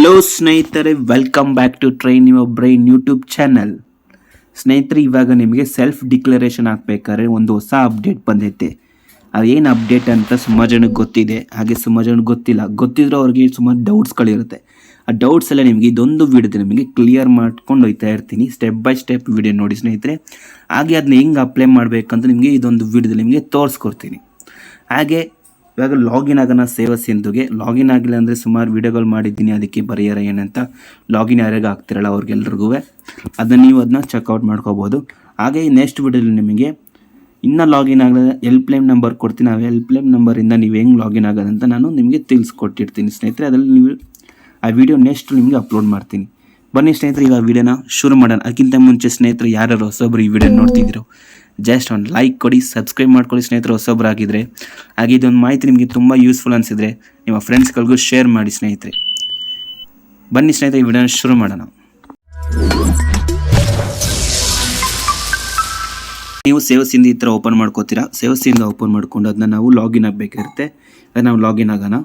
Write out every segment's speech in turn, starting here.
Hello ಸ್ನೇಹಿತರೆ, welcome back to train your brain YouTube channel. ಸ್ನೇಹಿತರೆ, ಇವಾಗ ನಿಮಗೆ ಸೆಲ್ಫ್ ಡಿಕ್ಲರೇಷನ್ ಹಾಕ್ಬೇಕಾದ್ರೆ ಒಂದು ಹೊಸ ಅಪ್ಡೇಟ್ ಬಂದೈತೆ. ಅದೇನು ಅಪ್ಡೇಟ್ ಅಂತ ಸುಮಾರು ಜನಕ್ಕೆ ಗೊತ್ತಿದೆ, ಹಾಗೆ ಸುಮಾರು ಜನಕ್ಕೆ ಗೊತ್ತಿಲ್ಲ. ಗೊತ್ತಿದ್ರೂ ಅವ್ರಿಗೆ ಸುಮಾರು ಡೌಟ್ಸ್ಗಳಿರುತ್ತೆ. ಆ ಡೌಟ್ಸ್ ಎಲ್ಲ ನಿಮಗೆ ಇದೊಂದು ವಿಡಿಯೋದಲ್ಲಿ ನಿಮಗೆ ಕ್ಲಿಯರ್ ಮಾಡ್ಕೊಂಡು ಹೋಗ್ತಾ ಇರ್ತೀನಿ. ಸ್ಟೆಪ್ ಬೈ ಸ್ಟೆಪ್ ವಿಡಿಯೋ ನೋಡಿ ಸ್ನೇಹಿತರೆ. ಹಾಗೆ ಅದನ್ನ ಹೆಂಗೆ ಅಪ್ಲೈ ಮಾಡಬೇಕಂತ ನಿಮಗೆ ಇದೊಂದು ವಿಡಿಯೋದಲ್ಲಿ ನಿಮಗೆ ತೋರಿಸ್ಕೊಡ್ತೀನಿ. ಹಾಗೆ ಇವಾಗ ಲಾಗಿನ್ ಆಗೋಣ ಸೇವಾ ಸಿಂಧುಗೆ. ಲಾಗಿನ್ ಆಗಿಲ್ಲ ಅಂದರೆ ಸುಮಾರು ವೀಡಿಯೋಗಳು ಮಾಡಿದ್ದೀನಿ, ಅದಕ್ಕೆ ಬರೆಯೋರ ಏನಂತ ಲಾಗಿನ್ ಯಾರ್ಯಾಗ ಆಗ್ತಿರಲ್ಲ ಅವ್ರಿಗೆಲ್ರಿಗೂ ಅದನ್ನು ನೀವು ಅದನ್ನ ಚೆಕ್ಔಟ್ ಮಾಡ್ಕೋಬೋದು. ಹಾಗೆ ನೆಕ್ಸ್ಟ್ ವಿಡಿಯೋದಲ್ಲಿ ನಿಮಗೆ ಇನ್ನೂ ಲಾಗಿನ್ ಆಗದ ಹೆಲ್ಪ್ಲೈನ್ ನಂಬರ್ ಕೊಡ್ತೀನಿ. ಆ ಹೆಲ್ಪ್ಲೈನ್ ನಂಬರಿಂದ ನೀವು ಹೆಂಗೆ ಲಾಗಿನ್ ಆಗೋದಂತ ನಾನು ನಿಮಗೆ ತಿಳಿಸ್ಕೊಟ್ಟಿರ್ತೀನಿ ಸ್ನೇಹಿತರೆ. ಅದರಲ್ಲಿ ನೀವು ಆ ವಿಡಿಯೋ ನೆಕ್ಸ್ಟ್ ನಿಮಗೆ ಅಪ್ಲೋಡ್ ಮಾಡ್ತೀನಿ. ಬನ್ನಿ ಸ್ನೇಹಿತರೆ, ಈಗ ವಿಡಿಯೋನ ಶುರು ಮಾಡೋಣ. ಅದಕ್ಕಿಂತ ಮುಂಚೆ ಸ್ನೇಹಿತರೆ, ಯಾರು ಹೊಸೊಬ್ಬರು ಈ ವಿಡಿಯೋ ನೋಡ್ತಿದ್ದೀರೋ ಜಸ್ಟ್ ಒಂದು ಲೈಕ್ ಕೊಡಿ, ಸಬ್ಸ್ಕ್ರೈಬ್ ಮಾಡ್ಕೊಳ್ಳಿ ಸ್ನೇಹಿತರು ಹೊಸೊಬ್ಬರಾಗಿದ್ದರೆ. ಹಾಗೆ ಇದೊಂದು ಮಾಹಿತಿ ನಿಮಗೆ ತುಂಬ ಯೂಸ್ಫುಲ್ ಅನಿಸಿದರೆ ನಿಮ್ಮ ಫ್ರೆಂಡ್ಸ್ಗಳಿಗೂ ಶೇರ್ ಮಾಡಿ ಸ್ನೇಹಿತರೆ. ಬನ್ನಿ ಸ್ನೇಹಿತರೆ, ಈ ವಿಡಿಯೋನ ಶುರು ಮಾಡೋಣ. ನೀವು ಸೇವಾ ಸಿಂಧು ಈ ಥರ ಓಪನ್ ಮಾಡ್ಕೋತೀರಾ. ಸೇವಾ ಸಿಂಧು ಓಪನ್ ಮಾಡ್ಕೊಂಡು ಅದನ್ನ ನಾವು ಲಾಗಿನ್ ಆಗಬೇಕಿರುತ್ತೆ. ಅದನ್ನ ನಾವು ಲಾಗಿನ್ ಆಗೋಣ.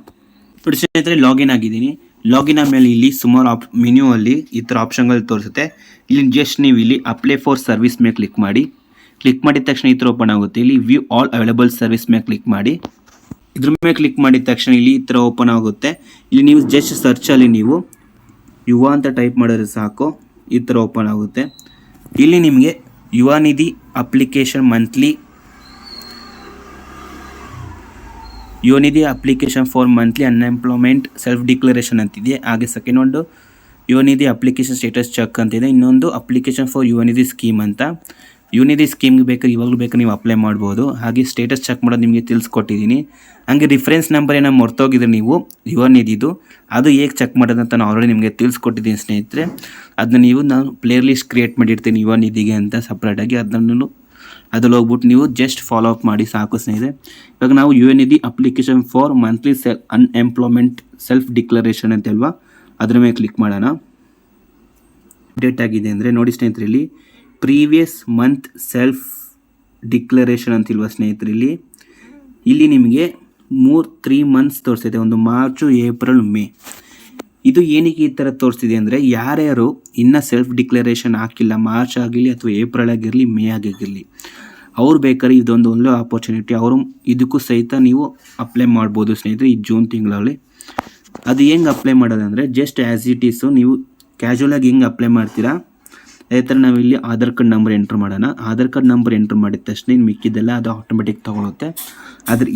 ನೋಡಿ ಸ್ನೇಹಿತರೆ, ಲಾಗಿನ್ ಆಗಿದ್ದೀನಿ. ಲಾಗಿನ್ ಆದಮೇಲೆ ಇಲ್ಲಿ ಸುಮಾರು ಮೆನ್ಯೂ ಅಲ್ಲಿ ಈ ಥರ ಆಪ್ಷನ್ಗಳು ತೋರಿಸುತ್ತೆ. ಇಲ್ಲಿ ಜಸ್ಟ್ ನೀವು ಇಲ್ಲಿ ಅಪ್ಲೈ ಫಾರ್ ಸರ್ವಿಸ್ ಮೇಲೆ ಕ್ಲಿಕ್ ಮಾಡಿ. ಕ್ಲಿಕ್ ಮಾಡಿದ ತಕ್ಷಣ ಈ ಥರ ಓಪನ್ ಆಗುತ್ತೆ. ಇಲ್ಲಿ ವ್ಯೂ ಆಲ್ ಅವೈಲೇಬಲ್ ಸರ್ವಿಸ್ ಮೇಲೆ ಕ್ಲಿಕ್ ಮಾಡಿ. ಇದ್ರ ಮೇಲೆ ಕ್ಲಿಕ್ ಮಾಡಿದ ತಕ್ಷಣ ಇಲ್ಲಿ ಈ ಥರ ಓಪನ್ ಆಗುತ್ತೆ. ಇಲ್ಲಿ ನೀವು ಜಸ್ಟ್ ಸರ್ಚಲ್ಲಿ ನೀವು ಯುವ ಅಂತ ಟೈಪ್ ಮಾಡಿದ್ರೆ ಸಾಕು, ಈ ಥರ ಓಪನ್ ಆಗುತ್ತೆ. ಇಲ್ಲಿ ನಿಮಗೆ ಯುವ Nidhi application monthly, Yuva Nidhi application for monthly unemployment self declaration ಅಂತಿದೆ. ಹಾಗೆ ಸೆಕೆಂಡ್ ಒಂದು ಯುವ ನಿಧಿ ಅಪ್ಲಿಕೇಶನ್ ಸ್ಟೇಟಸ್ ಚೆಕ್ ಅಂತಿದೆ. ಇನ್ನೊಂದು ಅಪ್ಲಿಕೇಶನ್ ಫಾರ್ ಯುವ ನಿಧಿ ಸ್ಕೀಮ್ ಅಂತ. ಯುವ ನಿಧಿ ಸ್ಕೀಮ್ಗೆ ಬೇಕಾದ್ರೆ ಇವಾಗಲೂ ಬೇಕಾದ್ರೆ ನೀವು ಅಪ್ಲೈ ಮಾಡ್ಬೋದು. ಹಾಗೆ ಸ್ಟೇಟಸ್ ಚೆಕ್ ಮಾಡೋದು ನಿಮಗೆ ತಿಳಿಸ್ಕೊಟ್ಟಿದ್ದೀನಿ. ಹಾಗೆ ರಿಫರೆನ್ಸ್ ನಂಬರ್ ಏನೋ ಮರ್ತೋಗಿದ್ರೆ ನೀವು ಯುವ ನಿಧಿದು ಅದು ಹೇಗೆ ಚೆಕ್ ಮಾಡೋದಂತ ನಾನು ಆಲ್ರೆಡಿ ನಿಮಗೆ ತಿಳಿಸ್ಕೊಟ್ಟಿದ್ದೀನಿ ಸ್ನೇಹಿತರೆ. ಅದನ್ನ ನಾನು ಪ್ಲೇಯರ್ ಲಿಸ್ಟ್ ಕ್ರಿಯೇಟ್ ಮಾಡಿರ್ತೀನಿ ಯುವ ನಿಧಿಗೆ ಅಂತ ಸಪ್ರೇಟಾಗಿ. ಅದನ್ನು ಅದ್ರಲ್ಲಿ ಹೋಗ್ಬಿಟ್ಟು ನೀವು ಜಸ್ಟ್ ಫಾಲೋ ಅಪ್ ಮಾಡಿ ಸಾಕು ಸ್ನೇಹಿತರೆ. ಇವಾಗ ನಾವು Yuva Nidhi application for monthly unemployment self declaration ಅಂತಲ್ವಾ, ಅದ್ರ ಮೇಲೆ ಕ್ಲಿಕ್ ಮಾಡೋಣ. ಅಪ್ಡೇಟ್ ಆಗಿದೆ ಅಂದರೆ ನೋಡಿ ಸ್ನೇಹಿತರೆ, ಇಲ್ಲಿ ಪ್ರೀವಿಯಸ್ ಮಂತ್ ಸೆಲ್ಫ್ ಡಿಕ್ಲರೇಷನ್ ಅಂತಿಲ್ವ ಸ್ನೇಹಿತರೆ. ಇಲ್ಲಿ ನಿಮಗೆ 3 ಮಂತ್ಸ್ ತೋರಿಸ್ತಿದೆ. ಒಂದು ಮಾರ್ಚು, ಏಪ್ರಿಲ್, ಮೇ. ಇದು ಏನಕ್ಕೆ ಈ ಥರ ತೋರಿಸ್ತಿದೆ ಅಂದರೆ ಯಾರ್ಯಾರು ಇನ್ನೂ ಸೆಲ್ಫ್ ಡಿಕ್ಲರೇಷನ್ ಹಾಕಿಲ್ಲ, ಮಾರ್ಚ್ ಆಗಿರಲಿ ಅಥವಾ ಏಪ್ರಿಲ್ ಆಗಿರಲಿ, ಮೇ ಆಗಿರಲಿ, ಅವ್ರು ಬೇಕಾದ್ರೆ ಇದೊಂದು ಒಳ್ಳೆ ಆಪರ್ಚುನಿಟಿ. ಅವರು ಇದಕ್ಕೂ ಸಹಿತ ನೀವು ಅಪ್ಲೈ ಮಾಡ್ಬೋದು ಸ್ನೇಹಿತರೆ ಈ ಜೂನ್ ತಿಂಗಳಲ್ಲಿ. ಅದು ಹೆಂಗೆ ಅಪ್ಲೈ ಮಾಡೋದಂದರೆ ಜಸ್ಟ್ ಆ್ಯಸ್ ಇಟ್ ಈಸು ನೀವು ಕ್ಯಾಶುವಲಾಗಿ ಹೆಂಗೆ ಅಪ್ಲೈ ಮಾಡ್ತೀರಾ ಅದೇ ಥರ ನಾವು ಇಲ್ಲಿ ಆಧಾರ್ ಕಾರ್ಡ್ ನಂಬರ್ ಎಂಟ್ರ್ ಮಾಡೋಣ. ಆಧಾರ್ ಕಾರ್ಡ್ ನಂಬರ್ ಎಂಟ್ರ್ ಮಾಡಿದ ತಕ್ಷಣ ಮಿಕ್ಕಿದ್ದೆಲ್ಲ ಅದು ಆಟೋಮೆಟಿಕ್ ತೊಗೊಳುತ್ತೆ. ಆದರೆ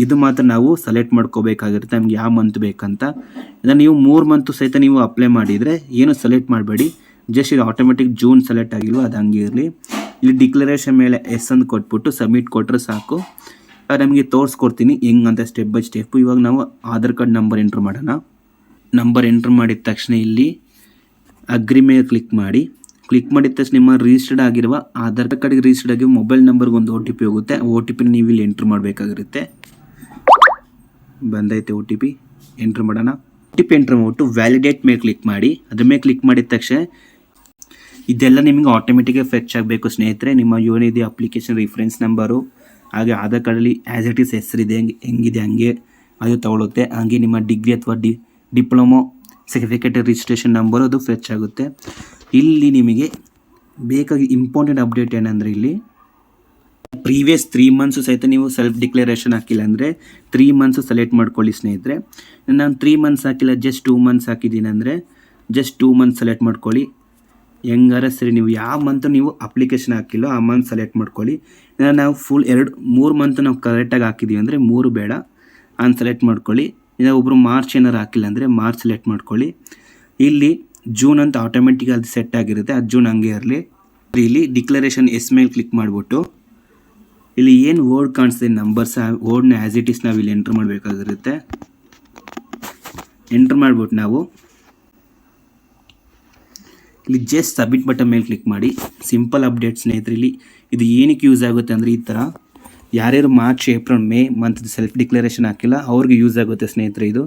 ಇದು ಮಾತ್ರ ನಾವು ಸೆಲೆಕ್ಟ್ ಮಾಡ್ಕೋಬೇಕಾಗಿರುತ್ತೆ ನಮ್ಗೆ ಯಾವ ಮಂತ್ ಬೇಕಂತ. ಇದನ್ನು ನೀವು 3 ಮಂತು ಸಹಿತ ನೀವು ಅಪ್ಲೈ ಮಾಡಿದರೆ ಏನು ಸೆಲೆಕ್ಟ್ ಮಾಡಬೇಡಿ. ಜಸ್ಟ್ ಇದು ಆಟೋಮೆಟಿಕ್ ಜೂನ್ ಸೆಲೆಕ್ಟ್ ಆಗಿಲ್ವ ಅದು ಹಂಗೆ ಇರಲಿ. ಇಲ್ಲಿ ಡಿಕ್ಲರೇಷನ್ ಮೇಲೆ ಎಸ್ ಅಂತ ಕೊಟ್ಬಿಟ್ಟು ಸಬ್ಮಿಟ್ ಕೊಟ್ಟರೆ ಸಾಕು. ನಮಗೆ ತೋರಿಸ್ಕೊಡ್ತೀನಿ ಹೆಂಗಂತ ಸ್ಟೆಪ್ ಬೈ ಸ್ಟೆಪ್ಪು. ಇವಾಗ ನಾವು ಆಧಾರ್ ಕಾರ್ಡ್ ನಂಬರ್ ಎಂಟ್ರ್ ಮಾಡೋಣ. ನಂಬರ್ ಎಂಟ್ರ್ ಮಾಡಿದ ತಕ್ಷಣ ಇಲ್ಲಿ ಅಗ್ರಿ ಮೇಲೆ ಕ್ಲಿಕ್ ಮಾಡಿ. ಕ್ಲಿಕ್ ಮಾಡಿದ ತಕ್ಷಣ ನಿಮ್ಮ ರಿಜಿಸ್ಟರ್ಡ್ ಆಗಿರುವ ಆಧಾರ್ ಕಾರ್ಡ್ಗೆ ರಿಜಿಸ್ಟರ್ಡ್ ಆಗಿರುವ ಮೊಬೈಲ್ ನಂಬರ್ಗೆ ಒಂದು OTP ಹೋಗುತ್ತೆ. OTP ನೀವು ಇಲ್ಲಿ ಎಂಟ್ರ್ ಮಾಡಬೇಕಾಗಿರುತ್ತೆ. ಬಂದೈತೆ OTP, ಎಂಟ್ರ್ ಮಾಡೋಣ. OTP ಎಂಟ್ರ್ ಮಾಡಿಬಿಟ್ಟು ವ್ಯಾಲಿಡೇಟ್ ಮೇಲೆ ಕ್ಲಿಕ್ ಮಾಡಿ. ಅದ್ರ ಮೇಲೆ ಕ್ಲಿಕ್ ಮಾಡಿದ ತಕ್ಷಣ ಇದೆಲ್ಲ ನಿಮಗೆ ಆಟೋಮೆಟಿಕಾಗಿ ಫೆಚ್ ಆಗಬೇಕು ಸ್ನೇಹಿತರೆ. ನಿಮ್ಮ ಯುವ ನಿಧಿ ಅಪ್ಲಿಕೇಶನ್ ರಿಫರೆನ್ಸ್ ನಂಬರು, ಹಾಗೆ ಆಧಾರ್ ಕಾರ್ಡಲ್ಲಿ ಆ್ಯಸ್ ಇಟ್ ಈಸ್ ಹೆಸರಿದೆ ಹೆಂಗಿದೆ ಹಂಗೆ ಅದು ತಗೊಳುತ್ತೆ. ಹಾಗೆ ನಿಮ್ಮ ಡಿಗ್ರಿ ಅಥವಾ ಡಿಪ್ಲೊಮೊ ಸರ್ಟಿಫಿಕೇಟ್ ರಿಜಿಸ್ಟ್ರೇಷನ್ ನಂಬರು ಅದು ಫೆಚ್ ಆಗುತ್ತೆ. ಇಲ್ಲಿ ನಿಮಗೆ ಬೇಕಾಗಿ ಇಂಪಾರ್ಟೆಂಟ್ ಅಪ್ಡೇಟ್ ಏನಂದರೆ ಇಲ್ಲಿ ಪ್ರೀವಿಯಸ್ 3 ಮಂತ್ಸು ಸಹಿತ ನೀವು ಸೆಲ್ಫ್ ಡಿಕ್ಲರೇಷನ್ ಹಾಕಿಲ್ಲ ಅಂದರೆ 3 ಮಂತ್ಸು ಸೆಲೆಕ್ಟ್ ಮಾಡ್ಕೊಳ್ಳಿ ಸ್ನೇಹಿತರೆ. ನಾನು 3 ಮಂತ್ಸ್ ಹಾಕಿಲ್ಲ, ಜಸ್ಟ್ 2 ಮಂತ್ಸ್ ಹಾಕಿದ್ದೀನಿ ಅಂದರೆ ಜಸ್ಟ್ 2 ಮಂತ್ಸ್ ಸೆಲೆಕ್ಟ್ ಮಾಡ್ಕೊಳ್ಳಿ. ಹೆಂಗಾರ ಸರಿ, ನೀವು ಯಾವ ಮಂತು ನೀವು ಅಪ್ಲಿಕೇಶನ್ ಹಾಕಿಲ್ಲೋ ಆ ಮಂತ್ ಸೆಲೆಕ್ಟ್ ಮಾಡ್ಕೊಳ್ಳಿ. ನಾವು ಫುಲ್ 3 ಮಂತ್ ನಾವು ಕರೆಕ್ಟಾಗಿ ಹಾಕಿದ್ದೀವಿ ಅಂದರೆ 3 ಬೇಡ, ಸೆಲೆಕ್ಟ್ ಮಾಡ್ಕೊಳ್ಳಿ. ಇನ್ನು ಒಬ್ಬರು ಮಾರ್ಚ್ ಏನಾರು ಹಾಕಿಲ್ಲ ಅಂದರೆ ಮಾರ್ಚ್ ಸೆಲೆಕ್ಟ್ ಮಾಡ್ಕೊಳ್ಳಿ. ಇಲ್ಲಿ ಜೂನ್ ಅಂತ ಆಟೋಮೆಟಿಕ್ ಅದು ಸೆಟ್ ಆಗಿರುತ್ತೆ, ಅದು ಜೂನ್ ಹಂಗೆ ಇರಲಿ. ಇಲ್ಲಿ ಡಿಕ್ಲರೇಷನ್ ಎಸ್ ಮೇಲೆ ಕ್ಲಿಕ್ ಮಾಡಿಬಿಟ್ಟು ಇಲ್ಲಿ ಏನು ವರ್ಡ್ ಕಾಣಿಸ್ತಿದೆ ನಂಬರ್ಸ್, ಆ ವರ್ಡ್ನ ಆ್ಯಸ್ ಇಟ್ ಈಸ್ ನಾವು ಇಲ್ಲಿ ಎಂಟ್ರ್ ಮಾಡಬೇಕಾಗಿರುತ್ತೆ. ಎಂಟ್ರ್ ಮಾಡಿಬಿಟ್ಟು ನಾವು ಇಲ್ಲಿ ಜಸ್ಟ್ ಸಬ್ಮಿಟ್ ಬಟನ್ ಮೇಲೆ ಕ್ಲಿಕ್ ಮಾಡಿ. ಸಿಂಪಲ್ ಅಪ್ಡೇಟ್ ಸ್ನೇಹಿತರೆ. ಇಲ್ಲಿ ಇದು ಏನಕ್ಕೆ ಯೂಸ್ ಆಗುತ್ತೆ ಅಂದರೆ ಈ ಥರ ಯಾರ್ಯಾರು March, April, May month self declaration ಹಾಕಿಲ್ಲ ಅವ್ರಿಗೆ ಯೂಸ್ ಆಗುತ್ತೆ ಸ್ನೇಹಿತರೆ. ಇದು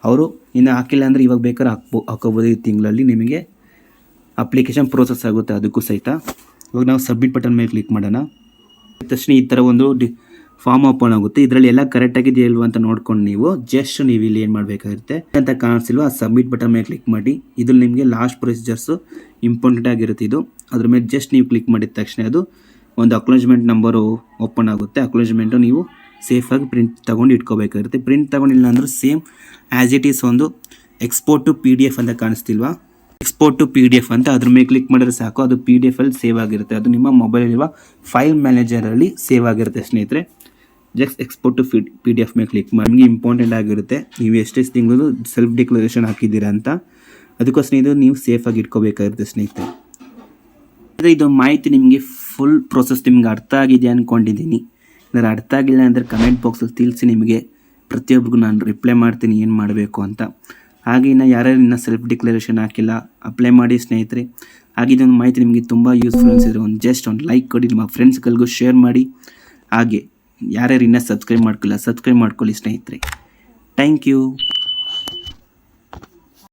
ಅವರು ಇನ್ನು ಹಾಕಿಲ್ಲ ಅಂದರೆ ಇವಾಗ ಬೇಕಾದ್ರೆ ಹಾಕೋಬೋದು. ಈ ತಿಂಗಳಲ್ಲಿ ನಿಮಗೆ ಅಪ್ಲಿಕೇಶನ್ ಪ್ರೋಸೆಸ್ ಆಗುತ್ತೆ ಅದಕ್ಕೂ ಸಹಿತ. ಇವಾಗ ನಾವು ಸಬ್ಮಿಟ್ ಬಟನ್ ಮೇಲೆ ಕ್ಲಿಕ್ ಮಾಡೋಣ. ತಕ್ಷಣ ಈ ಥರ ಒಂದು ಫಾರ್ಮ್ ಓಪನ್ ಆಗುತ್ತೆ. ಇದರಲ್ಲಿ ಎಲ್ಲ ಕರೆಕ್ಟ್ ಆಗಿದೆಯಾ ಇಲ್ವಾ ಅಂತ ನೋಡ್ಕೊಂಡು ನೀವು ಇಲ್ಲಿ ಏನು ಮಾಡಬೇಕಾಗುತ್ತೆ ಅಂತ ಕಾಣಿಸಿಲ್ವಾ ಆ ಸಬ್ಮಿಟ್ ಬಟನ್ ಮೇಲೆ ಕ್ಲಿಕ್ ಮಾಡಿ. ಇದ್ರಲ್ಲಿ ನಿಮಗೆ ಲಾಸ್ಟ್ ಪ್ರೊಸೀಜರ್ಸು ಇಂಪಾರ್ಟೆಂಟ್ ಆಗಿರುತ್ತೆ. ಇದು ಅದ್ರ ಮೇಲೆ ಜಸ್ಟ್ ನೀವು ಕ್ಲಿಕ್ ಮಾಡಿದ ತಕ್ಷಣ ಅದು ಒಂದು ಅಕ್ನಾಲಜ್ಮೆಂಟ್ ನಂಬರು ಓಪನ್ ಆಗುತ್ತೆ. ಅಕ್ನಾಲಜ್ಮೆಂಟು ನೀವು ಸೇಫಾಗಿ ಪ್ರಿಂಟ್ ತೊಗೊಂಡು ಇಟ್ಕೋಬೇಕಾಗುತ್ತೆ. ಪ್ರಿಂಟ್ ತೊಗೊಂಡಿಲ್ಲ ಅಂದ್ರೆ ಸೇಮ್ ಆ್ಯಸ್ ಇಟ್ ಈಸ್ ಒಂದು ಎಕ್ಸ್ಪೋರ್ಟ್ ಟು PDF ಅಂತ ಕಾಣಿಸ್ತಿಲ್ವಾ, ಎಕ್ಸ್ಪೋರ್ಟ್ ಟು PDF ಅಂತ ಅದ್ರ ಮೇಲೆ ಕ್ಲಿಕ್ ಮಾಡಿದ್ರೆ ಸಾಕು, ಅದು PDF ಅಲ್ಲಿ ಸೇವ್ ಆಗಿರುತ್ತೆ. ಅದು ನಿಮ್ಮ ಮೊಬೈಲಿರುವ ಫೈಲ್ ಮ್ಯಾನೇಜರಲ್ಲಿ ಸೇವ್ ಆಗಿರುತ್ತೆ ಸ್ನೇಹಿತರೆ. ಜಸ್ಟ್ ಎಕ್ಸ್ಪೋರ್ಟ್ ಟು PDF ಮೇಲೆ ಕ್ಲಿಕ್ ಮಾಡಿ. ನಿಮಗೆ ಇಂಪಾರ್ಟೆಂಟ್ ಆಗಿರುತ್ತೆ ನೀವು ಎಷ್ಟೆಷ್ಟು ತಿಂಗಳು ಸೆಲ್ಫ್ ಡಿಕ್ಲರೇಷನ್ ಹಾಕಿದ್ದೀರಾ ಅಂತ. ಅದಕ್ಕೋಸ್ಕರ ಇದು ನೀವು ಸೇಫಾಗಿ ಇಟ್ಕೋಬೇಕಾಗಿರುತ್ತೆ ಸ್ನೇಹಿತರೆ. ಅಂದರೆ ಇದು ಮಾಹಿತಿ ನಿಮಗೆ ಫುಲ್ ಪ್ರೋಸೆಸ್ ನಿಮ್ಗೆ ಅರ್ಥ ಆಗಿದೆ ಅಂದ್ಕೊಂಡಿದ್ದೀನಿ. ಅಂದರೆ ಅರ್ಥ ಆಗಿಲ್ಲ ಅಂದರೆ ಕಮೆಂಟ್ ಬಾಕ್ಸಲ್ಲಿ ತಿಳಿಸಿ, ನಿಮಗೆ ಪ್ರತಿಯೊಬ್ಬರಿಗೂ ನಾನು ರಿಪ್ಲೈ ಮಾಡ್ತೀನಿ ಏನು ಮಾಡಬೇಕು ಅಂತ. ಹಾಗೆ ಇನ್ನು ಯಾರ್ಯಾರು ಇನ್ನೂ ಸೆಲ್ಫ್ ಡಿಕ್ಲರೇಷನ್ ಹಾಕಿಲ್ಲ ಅಪ್ಲೈ ಮಾಡಿ ಸ್ನೇಹಿತರೆ. ಹಾಗೆ ಇದೊಂದು ಮಾಹಿತಿ ನಿಮಗೆ ತುಂಬ ಯೂಸ್ಫುಲ್ ಅನಿಸಿದ್ರೆ ಒಂದು ಲೈಕ್ ಕೊಡಿ, ನಿಮ್ಮ ಫ್ರೆಂಡ್ಸ್ಗಳಿಗೂ ಶೇರ್ ಮಾಡಿ. ಹಾಗೆ ಯಾರ್ಯಾರು ಇನ್ನೂ ಸಬ್ಸ್ಕ್ರೈಬ್ ಮಾಡ್ಕೊಳ್ಳಿ ಸ್ನೇಹಿತರೆ. Thank you.